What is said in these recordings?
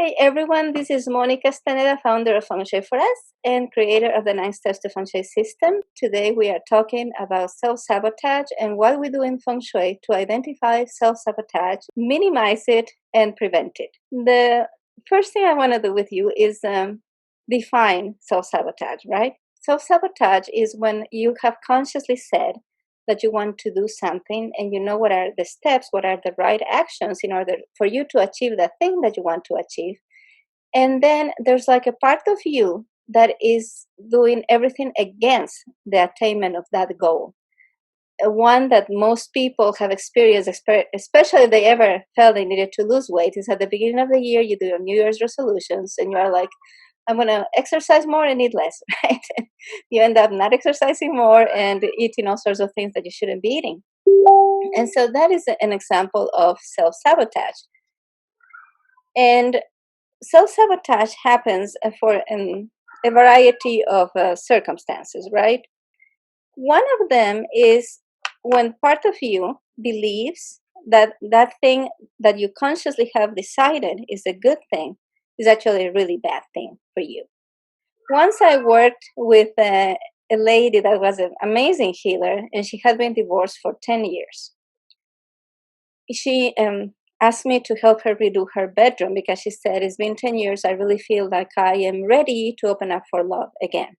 Hey everyone, this is Monica Staneda, founder of Feng Shui for Us and creator of the 9 Steps to Feng Shui system. Today we are talking about self-sabotage and what we do in Feng Shui to identify self-sabotage, minimize it, and prevent it. The first thing I want to do with you is define self-sabotage, right? Self-sabotage is when you have consciously said that you want to do something and you know what are the steps, what are the right actions in order for you to achieve the thing that you want to achieve. And then there's like a part of you that is doing everything against the attainment of that goal. One that most people have experienced, especially if they ever felt they needed to lose weight, is at the beginning of the year, you do your New Year's resolutions and you are like, I'm going to exercise more and eat less, right? You end up not exercising more and eating all sorts of things that you shouldn't be eating. And so that is an example of self-sabotage. And self-sabotage happens for a variety of circumstances, right? One of them is when part of you believes that that thing that you consciously have decided is a good thing is actually a really bad thing for you. Once I worked with a lady that was an amazing healer, and she had been divorced for 10 years. She asked me to help her redo her bedroom because she said, it's been 10 years, I really feel like I am ready to open up for love again.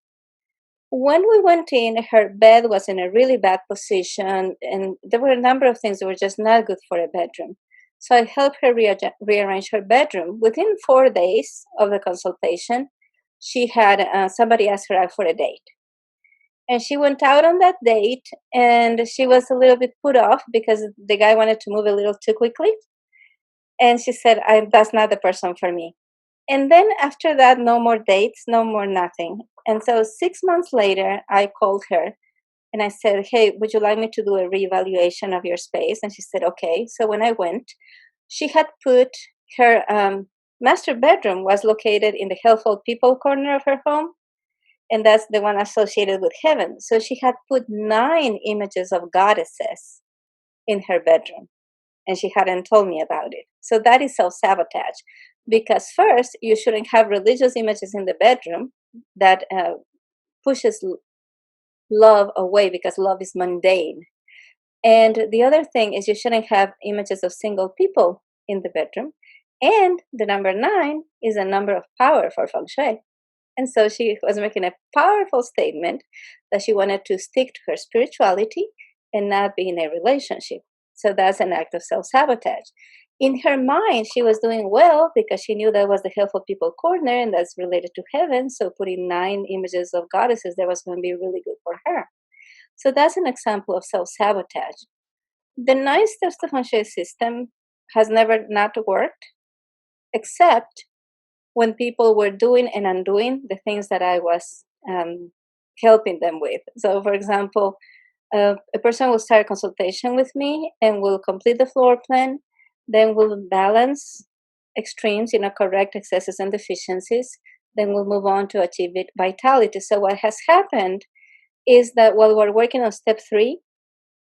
When we went in, her bed was in a really bad position, and there were a number of things that were just not good for a bedroom. So I helped her rearrange her bedroom. Within 4 days of the consultation, she had somebody ask her out for a date. And she went out on that date, and she was a little bit put off because the guy wanted to move a little too quickly. And she said, that's not the person for me. And then after that, no more dates, no more nothing. And so 6 months later, I called her and I said, hey, would you like me to do a reevaluation of your space? And she said, okay. So when I went, she had put her master bedroom was located in the helpful people corner of her home. And that's the one associated with heaven. So she had put 9 images of goddesses in her bedroom. And she hadn't told me about it. So that is self-sabotage. Because first, you shouldn't have religious images in the bedroom that pushes love away because love is mundane. And the other thing is you shouldn't have images of single people in the bedroom. And the number 9 is a number of power for Feng Shui. And so she was making a powerful statement that she wanted to stick to her spirituality and not be in a relationship. So that's an act of self-sabotage. In her mind, she was doing well because she knew that was the helpful people corner and that's related to heaven. So putting 9 images of goddesses there was going to be really good for her. So that's an example of self-sabotage. The 9 steps to Feng Shui system has never not worked, except when people were doing and undoing the things that I was helping them with. So, for example, a person will start a consultation with me and will complete the floor plan, then we'll balance extremes, correct excesses and deficiencies, then we'll move on to achieve it vitality. So what has happened is that while we're working on step 3,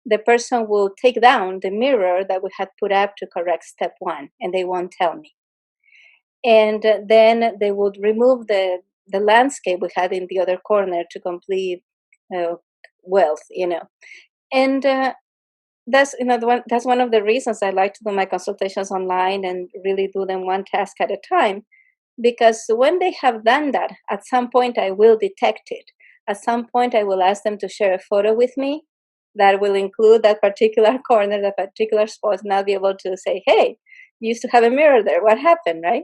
the person will take down the mirror that we had put up to correct step 1, and they won't tell me. And then they would remove the landscape we had in the other corner to complete wealth, And that's that's one of the reasons I like to do my consultations online and really do them one task at a time, because when they have done that, at some point I will detect it. At some point I will ask them to share a photo with me that will include that particular corner, that particular spot, and I'll be able to say, hey, you used to have a mirror there. What happened, right?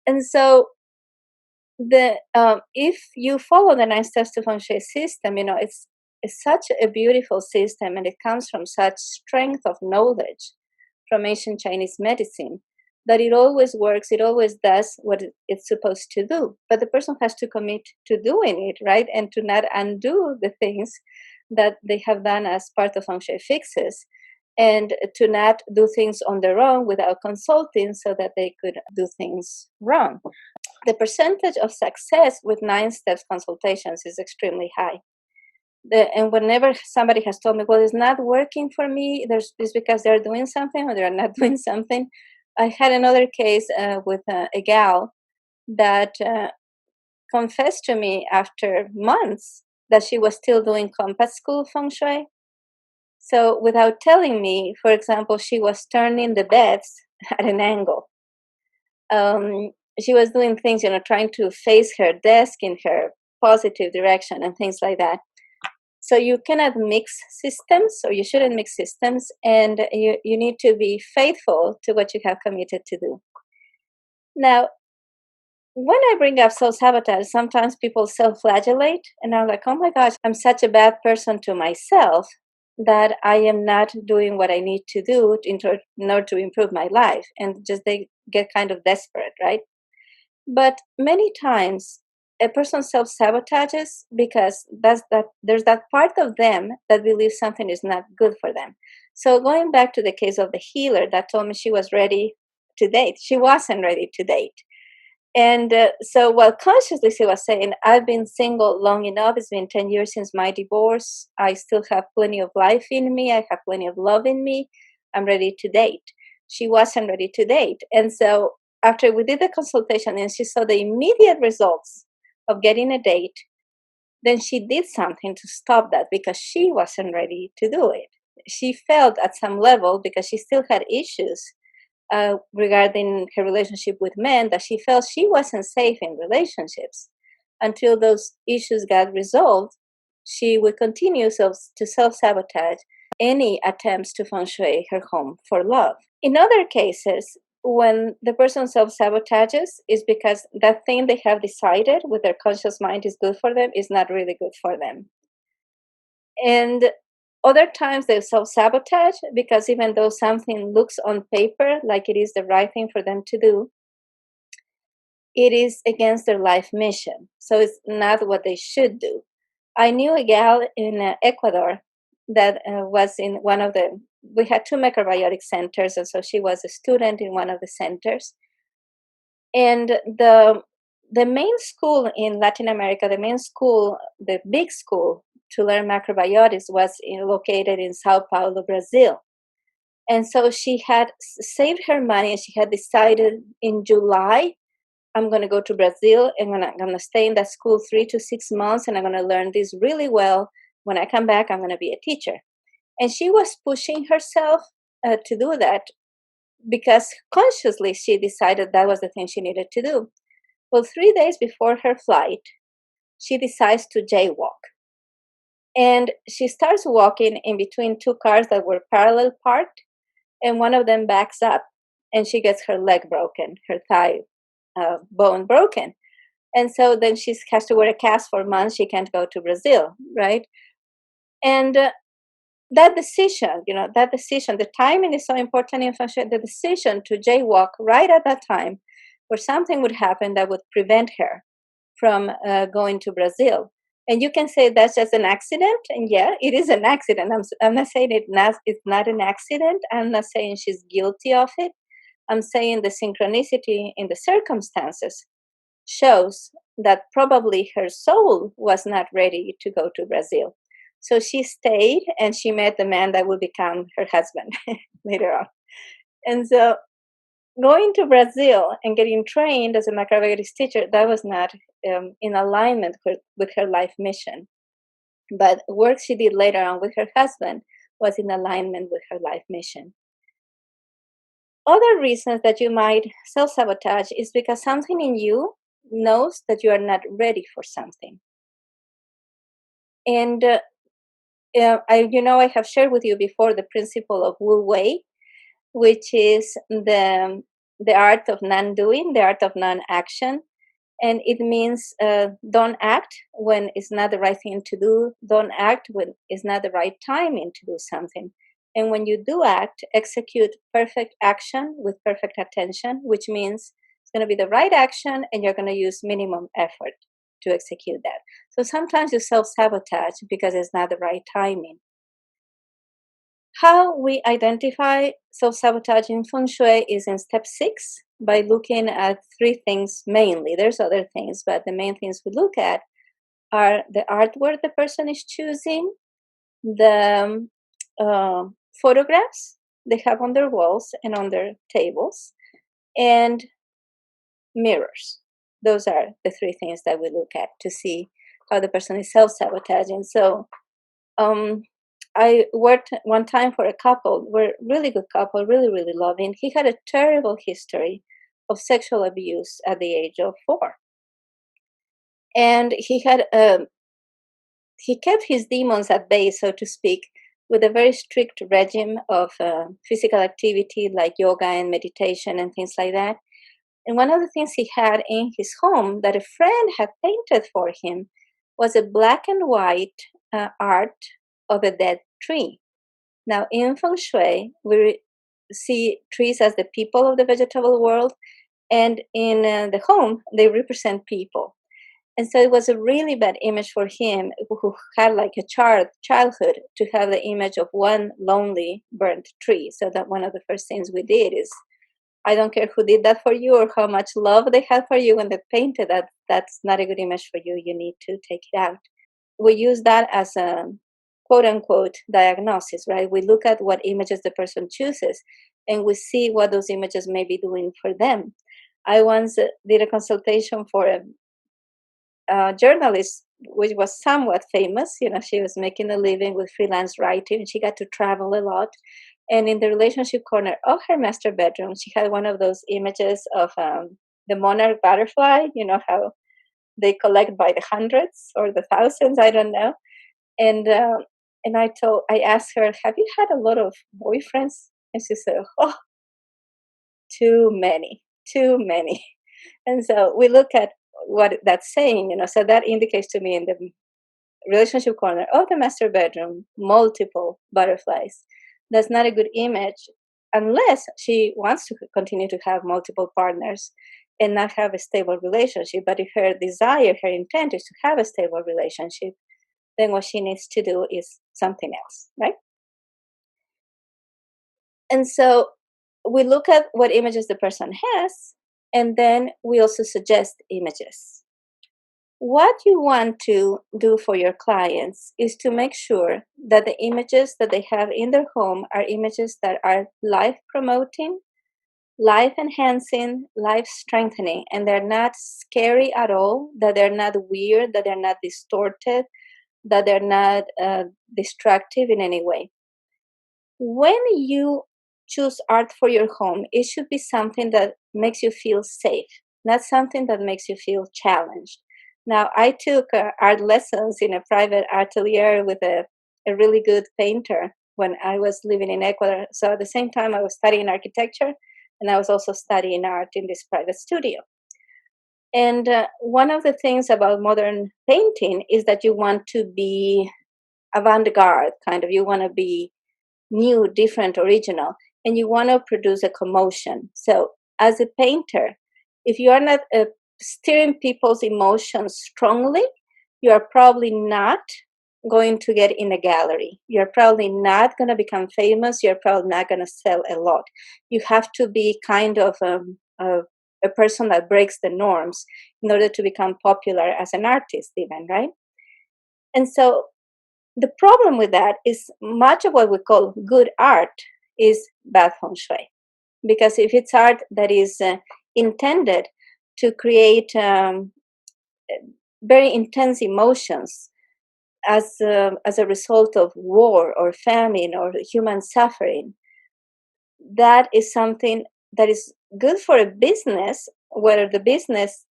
And so if you follow the 9 steps to Feng Shui system, it's such a beautiful system, and it comes from such strength of knowledge from ancient Chinese medicine that it always works, it always does what it's supposed to do. But the person has to commit to doing it, right? And to not undo the things that they have done as part of Feng Shui fixes, and to not do things on their own without consulting so that they could do things wrong. The percentage of success with 9 steps consultations is extremely high. And whenever somebody has told me, well, it's not working for me, it's because they're doing something or they're not doing something, I had another case with a gal that confessed to me after months that she was still doing compass school feng shui. So without telling me, for example, she was turning the beds at an angle. She was doing things, trying to face her desk in her positive direction and things like that. So you cannot mix systems, or you shouldn't mix systems, and you need to be faithful to what you have committed to do. Now, when I bring up self sabotage, sometimes people self flagellate, and I'm like, oh my gosh, I'm such a bad person to myself that I am not doing what I need to do in order to improve my life. And just they get kind of desperate, right? But many times a person self sabotages because there's that part of them that believes something is not good for them. So going back to the case of the healer that told me she was ready to date, she wasn't ready to date. And so while consciously she was saying, I've been single long enough, it's been 10 years since my divorce, I still have plenty of life in me, I have plenty of love in me, I'm ready to date. She wasn't ready to date. And so after we did the consultation and she saw the immediate results of getting a date, then she did something to stop that because she wasn't ready to do it. She felt at some level, because she still had issues regarding her relationship with men, that she felt she wasn't safe in relationships. Until those issues got resolved, she would continue to self sabotage any attempts to feng shui her home for love. In other cases, when the person self sabotages, is because that thing they have decided with their conscious mind is good for them is not really good for them. And other times they self sabotage because even though something looks on paper like it is the right thing for them to do, it is against their life mission. So it's not what they should do. I knew a gal in Ecuador that was in one of we had two microbiotic centers, and so she was a student in one of the centers. And the main school in Latin America, the big school to learn macrobiotics was located in Sao Paulo, Brazil. And so she had saved her money and she had decided in July, I'm going to go to Brazil and I'm going to stay in that school 3 to 6 months and I'm going to learn this really well. When I come back, I'm going to be a teacher. And she was pushing herself to do that because consciously she decided that was the thing she needed to do. Well, 3 days before her flight, she decides to jaywalk. And she starts walking in between two cars that were parallel parked, and one of them backs up, and she gets her leg broken, her thigh bone broken. And so then she has to wear a cast for months. She can't go to Brazil, right? And that decision, the timing is so important in feng shui, the decision to jaywalk right at that time where something would happen that would prevent her from going to Brazil. And you can say that's just an accident. And yeah, it is an accident. I'm not saying it's not an accident. I'm not saying she's guilty of it. I'm saying the synchronicity in the circumstances shows that probably her soul was not ready to go to Brazil. So she stayed and she met the man that will become her husband later on. And so going to Brazil and getting trained as a macrobiotics teacher, that was not in alignment with her life mission. But work she did later on with her husband was in alignment with her life mission. Other reasons that you might self-sabotage is because something in you knows that you are not ready for something. And I have shared with you before the principle of Wu Wei, which is the art of non-doing, the art of non-action. And it means don't act when it's not the right thing to do. Don't act when it's not the right timing to do something. And when you do act, execute perfect action with perfect attention, which means it's going to be the right action and you're going to use minimum effort to execute that. So sometimes you self-sabotage because it's not the right timing. How we identify self-sabotage in Feng Shui is in step 6 by looking at 3 things mainly. There's other things, but the main things we look at are the artwork the person is choosing, the photographs they have on their walls and on their tables, and mirrors. Those are the three things that we look at to see how the person is self-sabotaging. So um, I worked one time for a couple, we're really good couple, really, really loving. He had a terrible history of sexual abuse at the age of 4. And he kept his demons at bay, so to speak, with a very strict regime of physical activity like yoga and meditation and things like that. And one of the things he had in his home that a friend had painted for him was a black and white art of a dead tree. Now, in Feng Shui, we see trees as the people of the vegetable world, and in the home, they represent people. And so it was a really bad image for him, who had like a childhood, to have the image of one lonely burnt tree. So that one of the first things we did is, I don't care who did that for you or how much love they had for you when they painted that, that's not a good image for you. You need to take it out. We use that as a quote unquote diagnosis, right? We look at what images the person chooses and we see what those images may be doing for them. I once did a consultation for a journalist which was somewhat famous. You know, she was making a living with freelance writing. She got to travel a lot. And in the relationship corner of her master bedroom, she had one of those images of the monarch butterfly, you know, how they collect by the hundreds or the thousands, I don't know. And I asked her, have you had a lot of boyfriends? And she said, oh, too many, too many. And so we look at what that's saying, you know, so that indicates to me in the relationship corner of the master bedroom, multiple butterflies. That's not a good image unless she wants to continue to have multiple partners and not have a stable relationship. But if her desire, her intent is to have a stable relationship, then what she needs to do is something else, right? And so we look at what images the person has, and then we also suggest images. What you want to do for your clients is to make sure that the images that they have in their home are images that are life promoting, life enhancing, life strengthening, and they're not scary at all, that they're not weird, that they're not distorted, that they're not destructive in any way. When you choose art for your home, it should be something that makes you feel safe, not something that makes you feel challenged. Now, I took art lessons in a private atelier with a really good painter when I was living in Ecuador. So at the same time, I was studying architecture and I was also studying art in this private studio. And one of the things about modern painting is that you want to be avant-garde, kind of. You want to be new, different, original, and you want to produce a commotion. So, as a painter, if you are not steering people's emotions strongly, you are probably not going to get in a gallery. You're probably not going to become famous. You're probably not going to sell a lot. You have to be kind of a person that breaks the norms in order to become popular as an artist, even, right? And so the problem with that is much of what we call good art is bad feng shui. Because if it's art that is intended to create very intense emotions as a result of war or famine or human suffering, that is something that is good for a business, where the business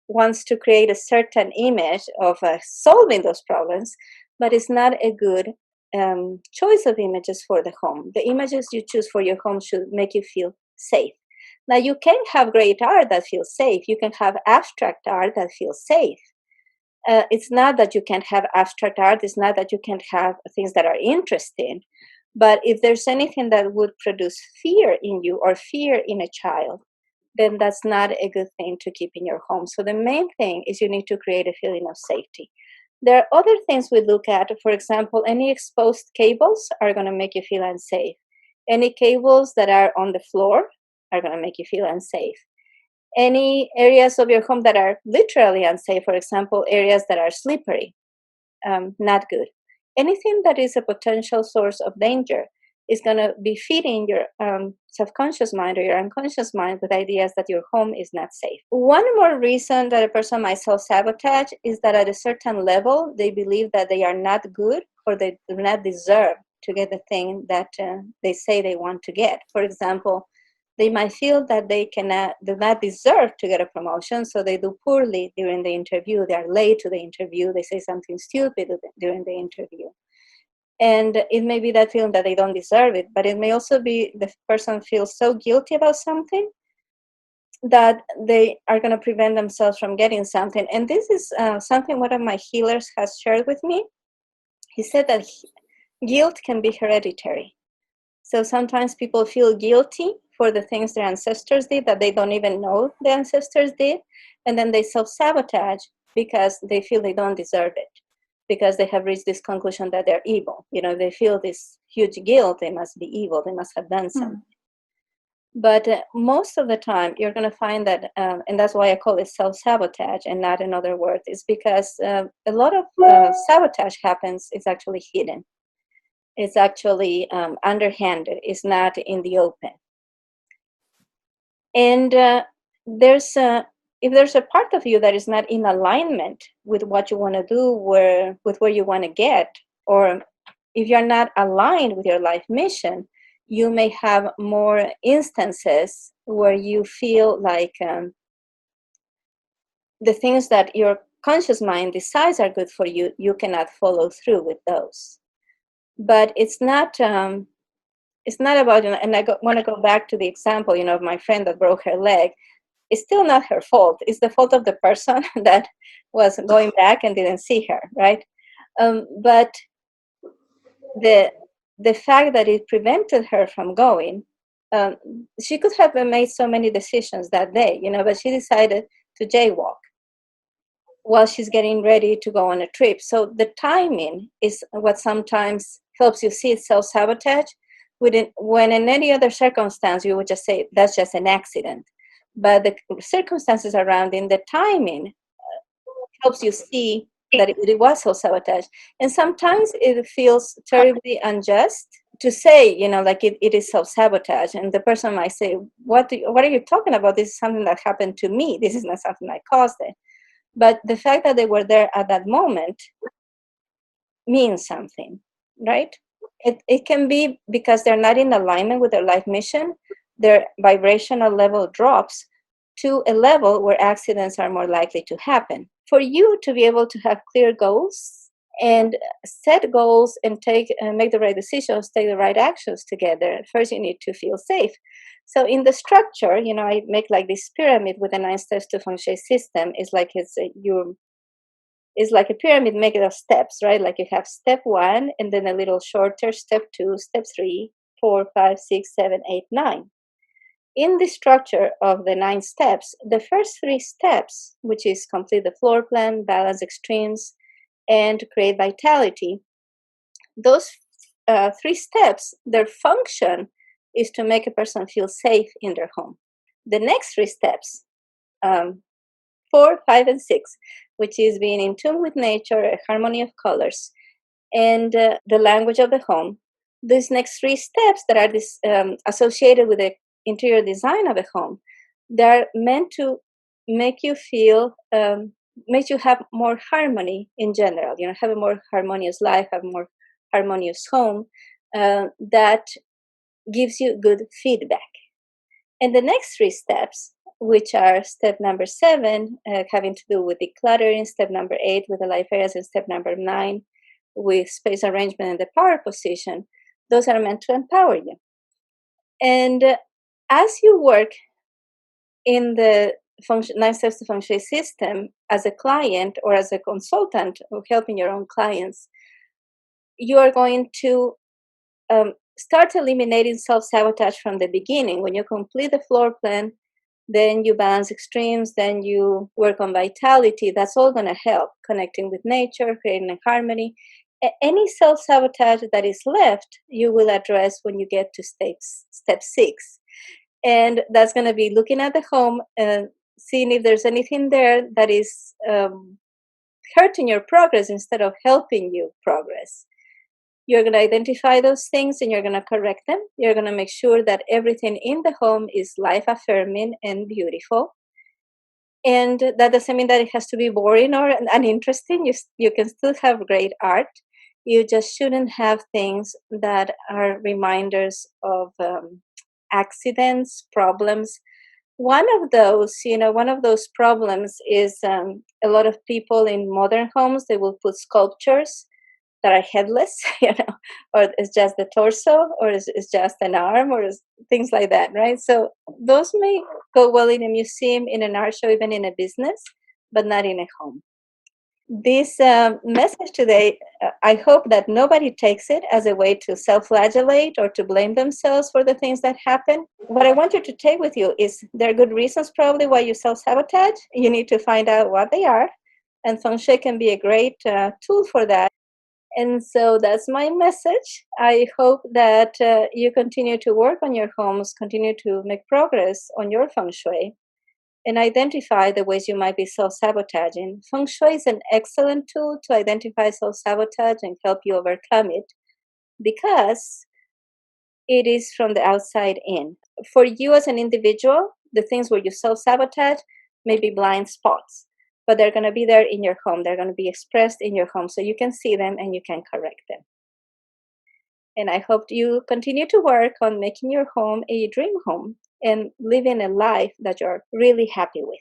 wants to create a certain image of solving those problems, but it's not a good choice of images for the home. The images you choose for your home should make you feel safe. Now, you can have great art that feels safe. You can have abstract art that feels safe. It's not that you can't have abstract art. It's not that you can't have things that are interesting. But if there's anything that would produce fear in you or fear in a child, then that's not a good thing to keep in your home. So the main thing is you need to create a feeling of safety. There are other things we look at. For example, any exposed cables are going to make you feel unsafe. Any cables that are on the floor are going to make you feel unsafe. Any areas of your home that are literally unsafe, for example, areas that are slippery, not good. Anything that is a potential source of danger is going to be feeding your subconscious mind or your unconscious mind with ideas that your home is not safe. One more reason that a person might self-sabotage is that at a certain level, they believe that they are not good or they do not deserve to get the thing that they say they want to get. For example, they might feel that they do not deserve to get a promotion, so they do poorly during the interview. They are late to the interview. They say something stupid during the interview. And it may be that feeling that they don't deserve it, but it may also be the person feels so guilty about something that they are going to prevent themselves from getting something. And this is something one of my healers has shared with me. He said that guilt can be hereditary. So sometimes people feel guilty for the things their ancestors did that they don't even know the ancestors did. And then they self-sabotage because they feel they don't deserve it, because they have reached this conclusion that they're evil. You know, they feel this huge guilt. They must be evil. They must have done something. But most of the time, you're going to find that, and that's why I call it self-sabotage and not another word, is because a lot of sabotage happens, it's actually hidden. It's actually underhanded. It's not in the open. And if there's a part of you that is not in alignment with what you want to do, with where you want to get, or if you're not aligned with your life mission, you may have more instances where you feel like the things that your conscious mind decides are good for you, you cannot follow through with those. But it's not about, and I want to go back to the example, of my friend that broke her leg. It's still not her fault. It's the fault of the person that was going back and didn't see her, right? But the fact that it prevented her from going, she could have made so many decisions that day, but she decided to jaywalk while she's getting ready to go on a trip. So the timing is what sometimes helps you see self-sabotage. When in any other circumstance, you would just say, that's just an accident. But the circumstances around in the timing helps you see that it was self-sabotage. And sometimes it feels terribly unjust to say, like it is self-sabotage. And the person might say, what are you talking about? This is something that happened to me. This is not something I caused it. But the fact that they were there at that moment means something, right? It can be because they're not in alignment with their life mission. Their vibrational level drops to a level where accidents are more likely to happen. For you to be able to have clear goals and set goals and make the right decisions, take the right actions together, first you need to feel safe. So in the structure, I make like this pyramid with a 9 steps to Feng Shui system. It's like it's like a pyramid made of steps, right? Like you have step 1 and then a little shorter, step 2, step 3, 4, 5, 6, 7, 8, 9. In the structure of the 9 steps, the first 3 steps, which is complete the floor plan, balance extremes, and create vitality, those 3 steps, their function is to make a person feel safe in their home. The next 3 steps, 4, 5, and 6, which is being in tune with nature, a harmony of colors, and the language of the home. These next 3 steps that are associated with the interior design of a home, they're meant to make you feel, make you have more harmony in general, have a more harmonious life, have a more harmonious home that gives you good feedback. And the next 3 steps, which are step number 7, having to do with decluttering, step number 8 with the life areas, and step number 9 with space arrangement and the power position, those are meant to empower you. And as you work in the 9 steps to Feng Shui system as a client or as a consultant or helping your own clients, you are going to start eliminating self-sabotage from the beginning. When you complete the floor plan, then you balance extremes, then you work on vitality. That's all going to help connecting with nature, creating a harmony. Any self-sabotage that is left, you will address when you get to step 6. And that's going to be looking at the home and seeing if there's anything there that is hurting your progress instead of helping you progress. You're going to identify those things and you're going to correct them. You're going to make sure that everything in the home is life affirming and beautiful. And that doesn't mean that it has to be boring or uninteresting. You can still have great art. You just shouldn't have things that are reminders of accidents, problems. One of those problems is a lot of people in modern homes, they will put sculptures that are headless, or it's just the torso, or it's just an arm, or things like that, right? So those may go well in a museum, in an art show, even in a business, but not in a home. This message today, I hope that nobody takes it as a way to self-flagellate or to blame themselves for the things that happen. What I want you to take with you is there are good reasons probably why you self-sabotage. You need to find out what they are, and Feng Shui can be a great tool for that. And so that's my message. I hope that you continue to work on your homes, continue to make progress on your Feng Shui, and identify the ways you might be self sabotaging. Feng Shui is an excellent tool to identify self sabotage and help you overcome it because it is from the outside in. For you as an individual, the things where you self sabotage may be blind spots, but they're going to be there in your home. They're going to be expressed in your home so you can see them and you can correct them. And I hope you continue to work on making your home a dream home and living a life that you're really happy with.